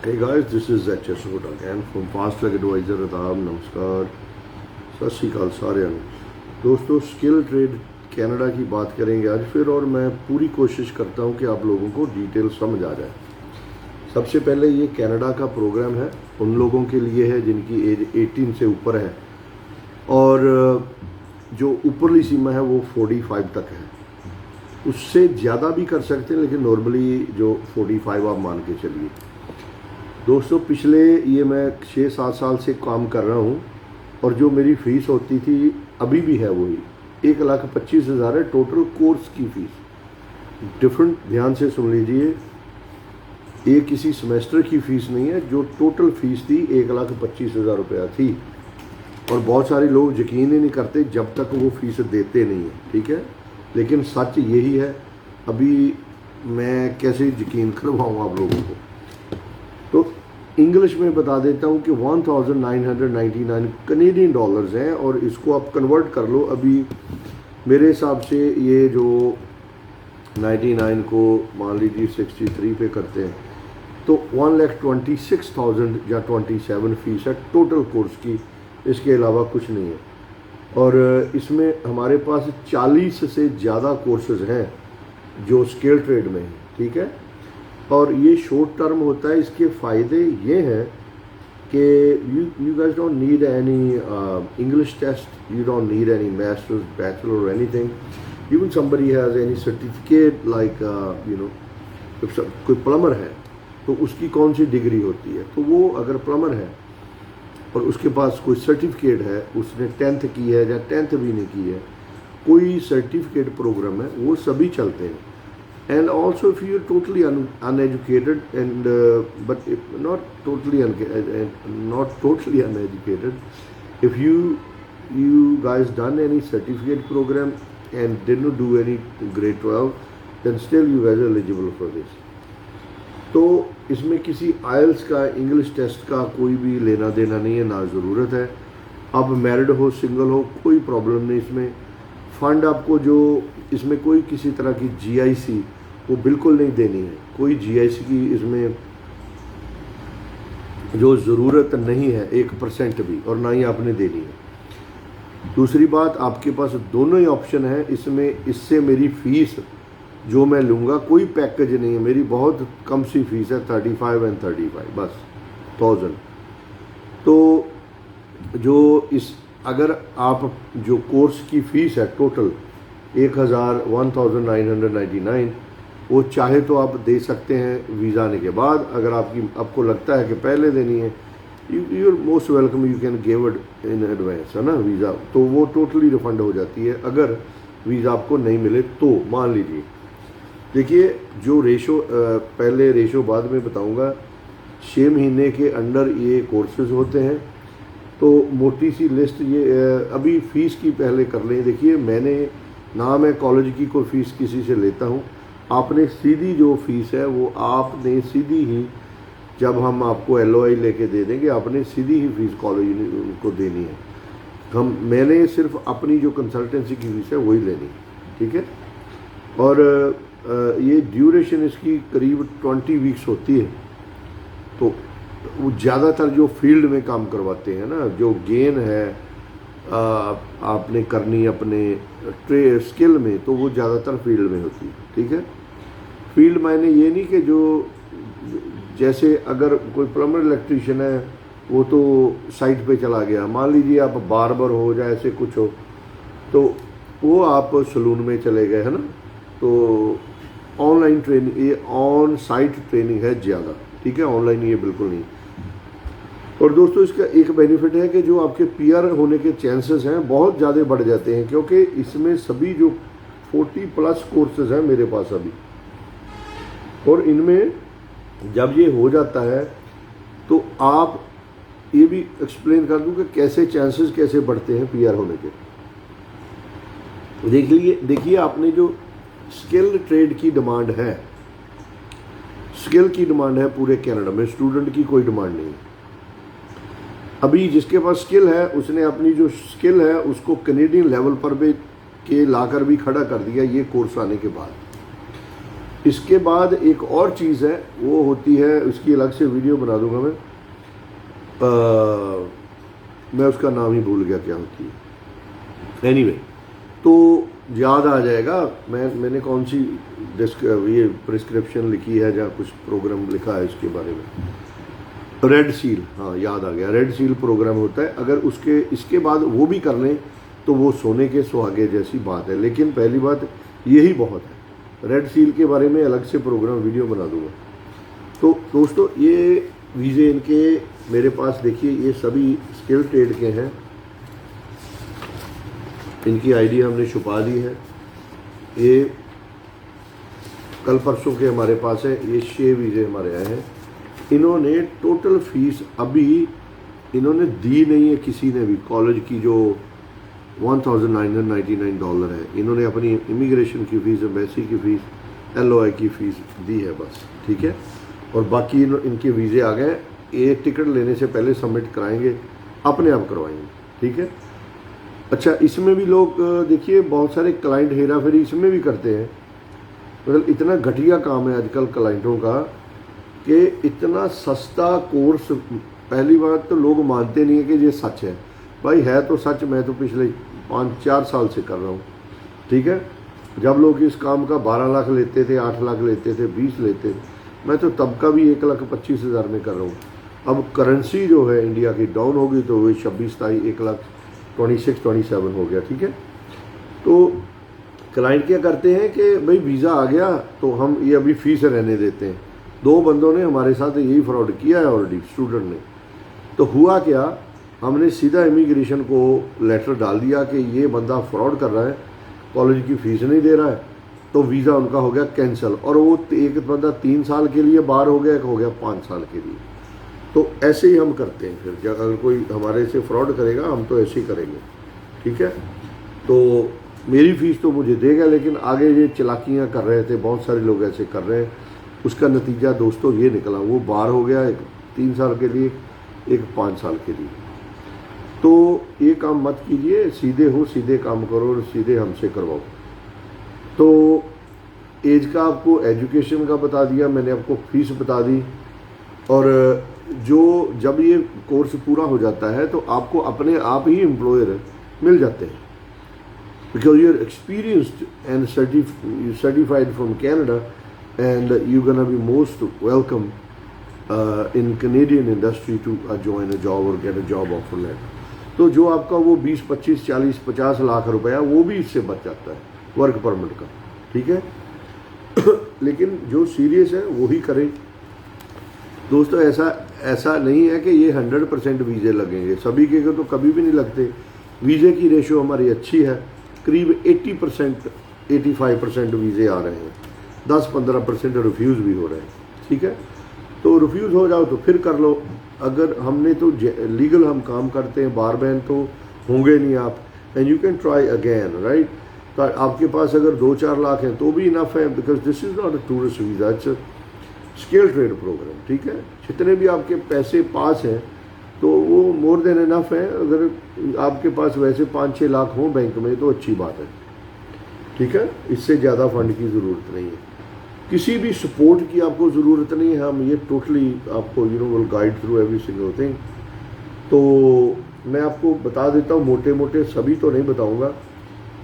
Hey guys, this is HSO again from Fast Track Advisor। आदाब, नमस्कार, सत श्री अकाल साਰਿਆਂ ਨੂੰ। दोस्तों, स्किल ट्रेड कनाडा की बात करेंगे आज फिर, और मैं पूरी कोशिश करता हूं कि आप लोगों को डिटेल समझ आ जाए। सबसे पहले ये कनाडा का प्रोग्राम है, उन लोगों के लिए है जिनकी एज 18 से ऊपर है, और जो ऊपरली सीमा है वो 45 तक है। उससे ज़्यादा भी कर सकते हैं, लेकिन नॉर्मली जो 45 आप मान के चलिए। दोस्तों, पिछले ये मैं 6-7 साल से काम कर रहा हूँ, और जो मेरी फ़ीस होती थी अभी भी है वही 1,25,000 है टोटल कोर्स की फ़ीस। डिफरेंट, ध्यान से सुन लीजिए, ये किसी सेमेस्टर की फ़ीस नहीं है। जो टोटल फ़ीस थी 1,25,000 रुपया थी, और बहुत सारे लोग यकीन ही नहीं करते जब तक वो फ़ीस देते नहीं है, ठीक है। लेकिन सच यही है। अभी मैं कैसे यकीन करवाऊँ आप लोगों को, तो इंग्लिश में बता देता हूँ कि 1999 कनेडियन डॉलर्स हैं, और इसको आप कन्वर्ट कर लो। अभी मेरे हिसाब से ये जो 99 को मान लीजिए 63 पे करते हैं, तो 1,26,000 या 27 फीस है टोटल कोर्स की, इसके अलावा कुछ नहीं है। और इसमें हमारे पास 40 से ज़्यादा कोर्सेज हैं जो स्किल ट्रेड में हैं, ठीक है। और ये शॉर्ट टर्म होता है। इसके फ़ायदे ये हैं कि you guys don't need any English test, you don't need any masters, bachelor और anything. Even somebody has any certificate like कोई प्लम्बर है तो उसकी कौन सी डिग्री होती है, तो वो अगर प्लम्बर है और उसके पास कोई सर्टिफिकेट है, उसने 10th की है या 10th भी नहीं की है, कोई सर्टिफिकेट प्रोग्राम है, वो सभी चलते हैं। And also, if you are totally uneducated and but if not totally uneducated, if you guys done any certificate program and didn't do any grade 12, then still you guys are eligible for this. तो इसमें किसी IELTS का, English test का कोई भी लेना देना नहीं है, ना ज़रूरत है। आप मैरिड हो, सिंगल हो, कोई प्रॉब्लम नहीं इसमें। फ़ंड आपको जो इसमें कोई किसी तरह की GIC वो बिल्कुल नहीं देनी है, कोई GIC की इसमें जो ज़रूरत नहीं है 1% भी, और ना ही आपने देनी है। दूसरी बात, आपके पास दोनों ही ऑप्शन है इसमें। इससे मेरी फ़ीस जो मैं लूँगा कोई पैकेज नहीं है, मेरी बहुत कम सी फीस है, 35 और 35 बस 1000। तो जो इस अगर आप जो कोर्स की फ़ीस है टोटल 1999, वो चाहे तो आप दे सकते हैं वीज़ा आने के बाद। अगर आपको लगता है कि पहले देनी है, you are most welcome, you can give it in advance, है ना, वीज़ा। तो वो टोटली रिफंड हो जाती है अगर वीज़ा आपको नहीं मिले तो। मान लीजिए, देखिए जो रेशो, पहले रेशो बाद में बताऊंगा। 6 महीने के अंडर ये कोर्सेज होते हैं। तो मोटी सी लिस्ट ये अभी फ़ीस की पहले कर लें। देखिए, मैंने ना मैं कॉलेज की कोई फ़ीस किसी से लेता हूँ। आपने सीधी जो फ़ीस है वो आपने सीधी ही, जब हम आपको LOI लेके दे देंगे, आपने सीधी ही फ़ीस कॉलेज को देनी है। मैंने सिर्फ अपनी जो कंसल्टेंसी की फ़ीस है वही लेनी है, ठीक है। और ये ड्यूरेशन इसकी करीब 20 वीक्स होती है। तो वो ज़्यादातर जो फील्ड में काम करवाते हैं ना, जो गेन है आपने करनी अपने स्किल में, तो वो ज़्यादातर फील्ड में होती है, ठीक है। फील्ड मायने ये नहीं कि जो जैसे अगर कोई प्लम्बर इलेक्ट्रीशियन है वो तो साइट पे चला गया, मान लीजिए आप बार्बर हो या ऐसे कुछ हो, तो वो आप सलून में चले गए, है ना। तो ऑनलाइन ट्रेनिंग, ये ऑन साइट ट्रेनिंग है ज़्यादा, ठीक है, ऑनलाइन ये बिल्कुल नहीं। और दोस्तों, इसका एक बेनिफिट है कि जो आपके PR होने के चांसेस हैं बहुत ज़्यादा बढ़ जाते हैं, क्योंकि इसमें सभी जो 40+ कोर्सेज हैं मेरे पास अभी, और इनमें जब ये हो जाता है तो आप ये भी एक्सप्लेन कर दूं कि कैसे चांसेस कैसे बढ़ते हैं PR होने के। देखिए आपने जो स्किल ट्रेड की डिमांड है, स्किल की डिमांड है पूरे कनाडा में, स्टूडेंट की कोई डिमांड नहीं। अभी जिसके पास स्किल है उसने अपनी जो स्किल है उसको कनेडियन लेवल पर भी के लाकर भी खड़ा कर दिया ये कोर्स आने के बाद। इसके बाद एक और चीज़ है, वो होती है, उसकी अलग से वीडियो बना दूंगा मैं उसका नाम ही भूल गया क्या होती है। एनीवे, तो याद आ जाएगा। मैंने कौन सी ये प्रिस्क्रिप्शन लिखी है, जहाँ कुछ प्रोग्राम लिखा है इसके बारे में। रेड सील, हाँ याद आ गया, रेड सील प्रोग्राम होता है। अगर इसके बाद वो भी कर लें तो वो सोने के सुहागे जैसी बात है। लेकिन पहली बात यही बहुत है। रेड सील के बारे में अलग से प्रोग्राम वीडियो बना दूंगा। तो दोस्तों, ये वीज़े इनके मेरे पास देखिए, ये सभी स्किल ट्रेड के हैं। इनकी आईडी हमने छुपा दी है। ये कल परसों के हमारे पास है। ये 6 वीज़े हमारे आए हैं। इन्होंने टोटल फीस अभी इन्होंने दी नहीं है किसी ने भी। कॉलेज की जो $1999 है, इन्होंने अपनी इमिग्रेशन की फ़ीस, एम्बेसी की फ़ीस, LOI की फ़ीस दी है बस, ठीक है। और बाकी इनके वीज़े आ गए। ये टिकट लेने से पहले सबमिट कराएंगे, अपने आप करवाएंगे, ठीक है। अच्छा, इसमें भी लोग देखिए बहुत सारे क्लाइंट हेरा फेरी इसमें भी करते हैं। मतलब इतना घटिया काम है आजकल क्लाइंटों का कि इतना सस्ता कोर्स। पहली बात तो लोग मानते नहीं है कि ये सच है। भाई है तो सच, मैं तो पिछले 5-4 साल से कर रहा हूँ, ठीक है। जब लोग इस काम का 12 लाख लेते थे, 8 लाख लेते थे, 20 लेते थे, मैं तो तब का भी 1,25,000 में कर रहा हूँ। अब करेंसी जो है इंडिया की डाउन होगी तो वही 26-27 1,26,27 हो गया, ठीक है। तो क्लाइंट क्या करते हैं कि भाई वीज़ा आ गया तो हम ये अभी फीस रहने देते हैं। 2 बंदों ने हमारे साथ यही फ्रॉड किया है ऑलरेडी, स्टूडेंट ने। तो हुआ क्या, हमने सीधा इमिग्रेशन को लेटर डाल दिया कि ये बंदा फ्रॉड कर रहा है, कॉलेज की फ़ीस नहीं दे रहा है। तो वीज़ा उनका हो गया कैंसिल। और वो एक बंदा 3 साल के लिए बाहर हो गया, एक हो गया 5 साल के लिए। तो ऐसे ही हम करते हैं। फिर अगर कोई हमारे से फ्रॉड करेगा, हम तो ऐसे ही करेंगे, ठीक है। तो मेरी फ़ीस तो मुझे देगा, लेकिन आगे ये चलाकियाँ कर रहे थे, बहुत सारे लोग ऐसे कर रहे हैं। उसका नतीजा दोस्तों ये निकला, वो बाहर हो गया, एक 3 साल के लिए, एक 5 साल के लिए। तो ये काम मत कीजिए, सीधे हो, सीधे काम करो और सीधे हमसे करवाओ। तो एज का आपको, एजुकेशन का बता दिया मैंने, आपको फीस बता दी। और जब ये कोर्स पूरा हो जाता है तो आपको अपने आप ही एम्प्लॉयर मिल जाते हैं, because you are experienced and certified from Canada and you gonna be most welcome in Canadian industry to join a job or get a job offer letter. तो जो आपका वो 20, 25, 40, 50 लाख रुपया वो भी इससे बच जाता है वर्क परमिट का, ठीक है। लेकिन जो सीरियस है वो ही करें दोस्तों। ऐसा नहीं है कि ये 100% वीज़े लगेंगे, सभी के तो कभी भी नहीं लगते। वीज़े की रेशो हमारी अच्छी है, करीब 80%, 85% वीज़े आ रहे हैं, 10-15% रिफ्यूज़ भी हो रहे हैं, ठीक है। तो रिफ्यूज़ हो जाओ तो फिर कर लो। अगर हमने तो लीगल हम काम करते हैं, बार बैन तो होंगे नहीं आप, and you can try again, right. तो आपके पास अगर 2-4 लाख हैं तो भी इनफ है, because this is not a tourist visa, it's skill trade program, ठीक है। जितने भी आपके पैसे पास हैं तो वो मोर देन इनफ है। अगर आपके पास वैसे 5-6 लाख हों बैंक में तो अच्छी बात है, ठीक है। इससे ज़्यादा फंड की ज़रूरत नहीं है, किसी भी सपोर्ट की आपको ज़रूरत नहीं है। हम ये टोटली आपको will guide through every single thing. तो मैं आपको बता देता हूँ मोटे मोटे, सभी तो नहीं बताऊँगा,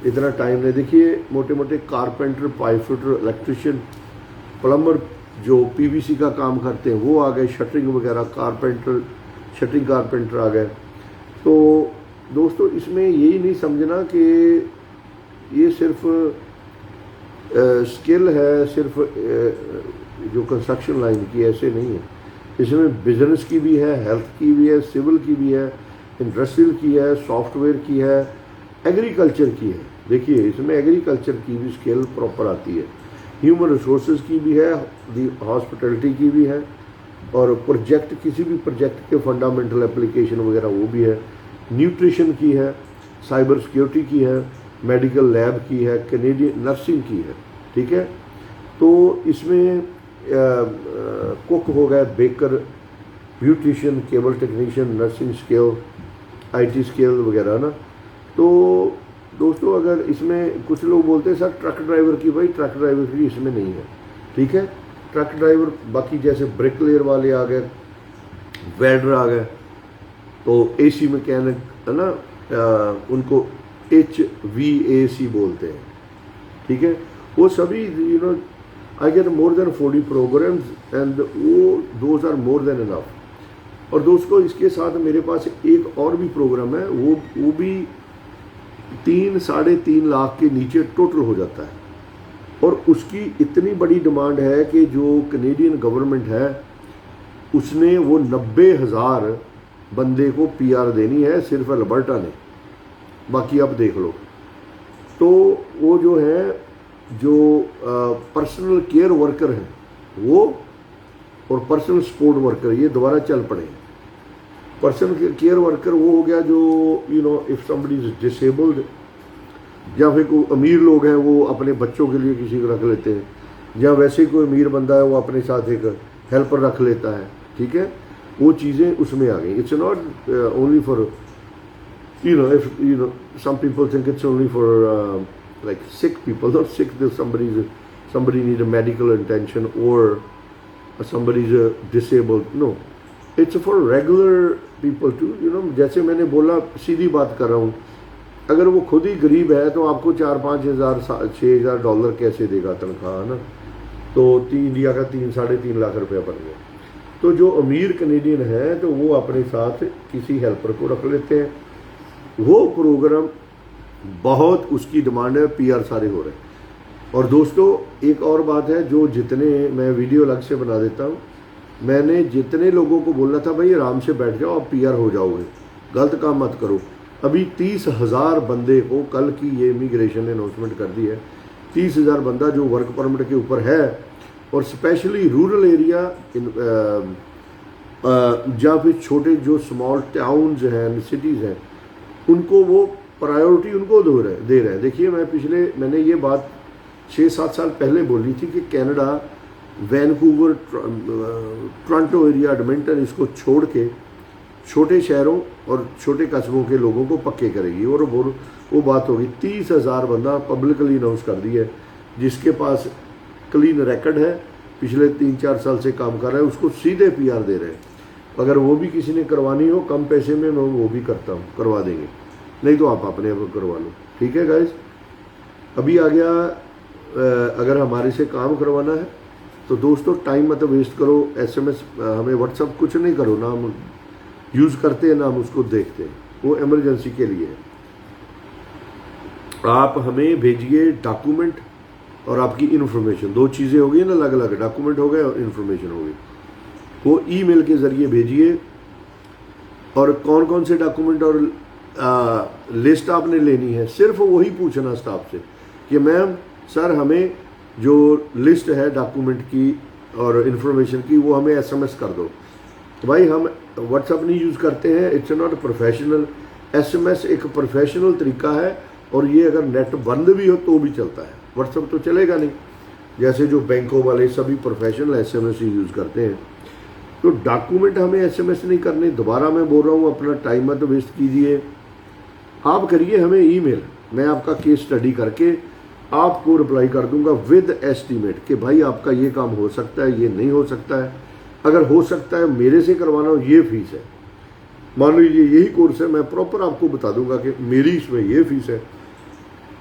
इतना टाइम नहीं। देखिए मोटे मोटे carpenter, pipe fitter, electrician, plumber जो PVC का काम करते हैं वो आ गए, शटरिंग वगैरह कारपेंटर, शटरिंग कारपेंटर आ गए। तो दोस्तों इसमें यही नहीं समझना कि ये सिर्फ स्किल है, सिर्फ जो कंस्ट्रक्शन लाइन की, ऐसे नहीं है। इसमें बिजनेस की भी है, हेल्थ की भी है, सिविल की भी है, इंडस्ट्रियल की है, सॉफ्टवेयर की है, एग्रीकल्चर की है। देखिए इसमें एग्रीकल्चर की भी स्किल प्रॉपर आती है, ह्यूमन रिसोर्सेज की भी है, हॉस्पिटलिटी की भी है, और प्रोजेक्ट, किसी भी प्रोजेक्ट के फंडामेंटल एप्लीकेशन वगैरह वो भी है, न्यूट्रिशन की है, साइबर सिक्योरिटी की है, मेडिकल लैब की है, कैनेडियन नर्सिंग की है, ठीक है। तो इसमें कुक हो गए, baker, beautician, cable technician, nursing skill, IT skill वगैरह ना। तो दोस्तों अगर इसमें कुछ लोग बोलते हैं सर ट्रक ड्राइवर की, भाई ट्रक ड्राइवर की इसमें नहीं है। ठीक है। ट्रक ड्राइवर, बाकी जैसे ब्रिकलेयर वाले आ गए, वेल्डर आ गए, तो एसी मैकेनिक है ना, उनको HVAC बोलते हैं, ठीक है। वो सभी I get more than 40 programs and वो those are more than enough. और दोस्तों इसके साथ मेरे पास एक और भी प्रोग्राम है, वो भी 3-3.5 लाख के नीचे टोटल हो जाता है। और उसकी इतनी बड़ी डिमांड है कि जो कनेडियन गवर्नमेंट है उसने वो 90,000 बंदे को PR देनी है सिर्फ अल्बर्टा ने, बाकी आप देख लो। तो वो जो है, जो पर्सनल केयर वर्कर हैं वो, और पर्सनल सपोर्ट वर्कर, ये दोबारा चल पड़े। पर्सनल केयर वर्कर वो हो गया जो इफ समबडी इज डिसेबल्ड, या फिर कोई अमीर लोग हैं वो अपने बच्चों के लिए किसी को रख लेते हैं, या वैसे कोई अमीर बंदा है वो अपने साथ एक हेल्पर रख लेता है, ठीक है। वो चीज़ें उसमें आ गई। It's not only for if some people think it's only for like sick people, not sick that somebody need a medical attention or somebody is disabled, no, it's for regular people too, जैसे मैंने बोला, सीधी बात कर रहा हूँ, अगर वो खुद ही गरीब है तो आपको 4-5 हज़ार 6 हज़ार डॉलर कैसे देगा तनख्वाह, ना। तो इंडिया का 3-3.5 लाख रुपया बन गया। तो जो अमीर कनेडियन है तो वो अपने साथ किसी हेल्पर को रख लेते हैं। वो प्रोग्राम बहुत उसकी डिमांड है, PR सारे हो रहे हैं। और दोस्तों एक और बात है, जो जितने मैं वीडियो अलग से बना देता हूँ, मैंने जितने लोगों को बोला था भाई आराम से बैठ जाओ, आप PR हो जाओगे, गलत काम मत करो। अभी 30,000 बंदे को, कल की ये इमिग्रेशन ने अनाउंसमेंट कर दी है, 30,000 बंदा जो वर्क परमिट के ऊपर है, और स्पेशली रूरल एरिया जहाँ फिर छोटे जो स्मॉल टाउन्स हैं, सिटीज़ हैं, उनको वो प्रायोरिटी उनको दे रहे हैं। देखिए मैंने ये बात 6-7 साल पहले बोली थी कि Canada Vancouver, Toronto area, Edmonton, इसको छोड़ के छोटे शहरों और छोटे कस्बों के लोगों को पक्के करेगी। और वो बात होगी। 30,000 बंदा पब्लिकली अनाउंस कर दी है, जिसके पास क्लीन रिकॉर्ड है, पिछले 3-4 साल से काम कर रहा है, उसको सीधे PR दे रहे हैं। अगर वो भी किसी ने करवानी हो कम पैसे में, मैं वो भी करता हूँ, करवा देंगे, नहीं तो आप अपने आप करवा लो, ठीक है गाइस। अभी आ गया, अगर हमारे से काम करवाना है तो दोस्तों टाइम मत वेस्ट करो, SMS हमें WhatsApp कुछ नहीं करो, ना हम यूज़ करते हैं ना हम उसको देखते हैं, वो इमरजेंसी के लिए है। आप हमें भेजिए डॉक्यूमेंट और आपकी इन्फॉर्मेशन, 2 चीज़ें हो गई ना, अलग अलग, डॉक्यूमेंट हो गए और इन्फॉर्मेशन हो गई। वो ईमेल के ज़रिए भेजिए। और कौन कौन से डॉक्यूमेंट और लिस्ट आपने लेनी है, सिर्फ वही पूछना स्टाफ से कि मैम सर हमें जो लिस्ट है डॉक्यूमेंट की और इन्फॉर्मेशन की वो हमें SMS कर दो। भाई हम WhatsApp नहीं यूज़ करते हैं, इट्स नॉट प्रोफेशनल। SMS एक प्रोफेशनल तरीका है, और ये अगर नेट बंद भी हो तो भी चलता है, WhatsApp तो चलेगा नहीं। जैसे जो बैंकों वाले सभी प्रोफेशनल SMS ही यूज़ करते हैं। तो डॉक्यूमेंट हमें SMS नहीं करने। दोबारा मैं बोल रहा हूँ, अपना टाइम मत वेस्ट कीजिए, आप करिए हमें ईमेल, मैं आपका केस स्टडी करके आपको रिप्लाई कर दूंगा विद एस्टीमेट कि भाई आपका ये काम हो सकता है, ये नहीं हो सकता है। अगर हो सकता है मेरे से करवाना हो, ये फीस है, मान लीजिए यही कोर्स है, मैं प्रॉपर आपको बता दूंगा कि मेरी इसमें ये फीस है।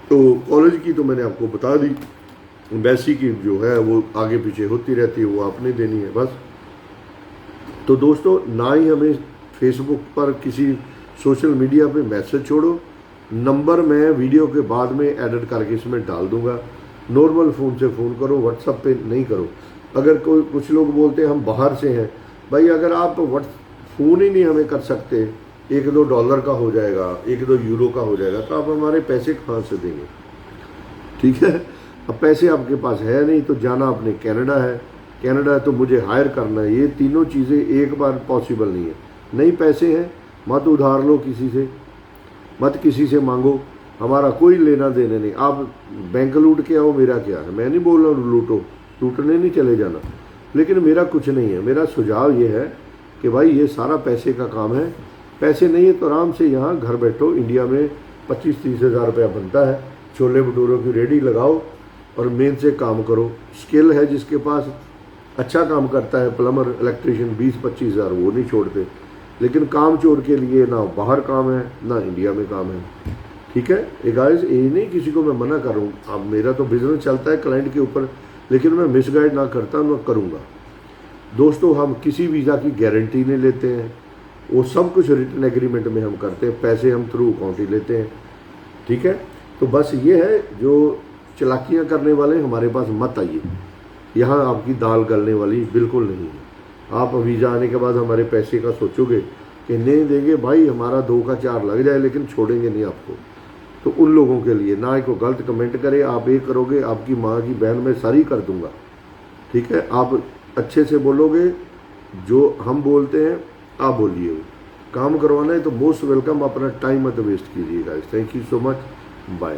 तो कॉलेज की तो मैंने आपको बता दी, एम्बेसी की जो है वो आगे पीछे होती रहती है, वो आपने देनी है बस। तो दोस्तों ना ही हमें फेसबुक पर किसी सोशल मीडिया पे मैसेज छोड़ो, नंबर मैं वीडियो के बाद में एडिट करके इसमें डाल दूंगा। नॉर्मल फ़ोन से फ़ोन करो, WhatsApp पे नहीं करो। अगर कुछ लोग बोलते हैं हम बाहर से हैं, भाई अगर आप फ़ोन ही नहीं हमें कर सकते, $1-2 का हो जाएगा, $1-2 का हो जाएगा, तो आप हमारे पैसे कहाँ से देंगे, ठीक है। अब पैसे आपके पास है नहीं तो जाना आपने कनाडा है, कनाडा है तो मुझे हायर करना है, ये तीनों चीज़ें एक बार पॉसिबल नहीं है। नहीं पैसे हैं मत उधार लो किसी से, मत किसी से मांगो, हमारा कोई लेना देना नहीं। आप बैंक लूट के आओ, मेरा क्या है, मैं नहीं बोल रहा हूँ लूटने नहीं चले जाना, लेकिन मेरा कुछ नहीं है। मेरा सुझाव ये है कि भाई ये सारा पैसे का काम है। पैसे नहीं है तो आराम से यहाँ घर बैठो, इंडिया में 25-30 हज़ार रुपया बनता है, छोले भटूरों की रेडी लगाओ और मेहनत से काम करो। स्किल है जिसके पास, अच्छा काम करता है, प्लम्बर, इलेक्ट्रीशियन, 20-25 हज़ार वो नहीं छोड़ते। लेकिन काम चोर के लिए ना बाहर काम है ना इंडिया में काम है। ठीक है, ये गाइस, ये नहीं किसी को मैं मना कर रहा हूँ। अब मेरा तो बिजनेस चलता है क्लाइंट के ऊपर, लेकिन मैं मिसगाइड ना करता, ना करूँगा। दोस्तों, हम किसी वीज़ा की गारंटी नहीं लेते हैं, वो सब कुछ रिटन एग्रीमेंट में हम करते हैं, पैसे हम थ्रू अकाउंट ही लेते हैं। ठीक है, तो बस ये है, जो चालाकियाँ करने वाले हमारे पास मत आइए। यहाँ आपकी दाल गलने वाली बिल्कुल नहीं है। आप वीज़ा आने के बाद हमारे पैसे का सोचोगे कि नहीं देंगे भाई, हमारा 2 का 4 लग जाए लेकिन छोड़ेंगे नहीं आपको। तो उन लोगों के लिए ना को गलत कमेंट करे, आप ये करोगे आपकी माँ की बहन मैं सारी कर दूंगा। ठीक है, आप अच्छे से बोलोगे, जो हम बोलते हैं आप बोलिए। काम करवाना है तो मोस्ट वेलकम, अपना टाइम मत वेस्ट कीजिएगा। Thank you so much, bye.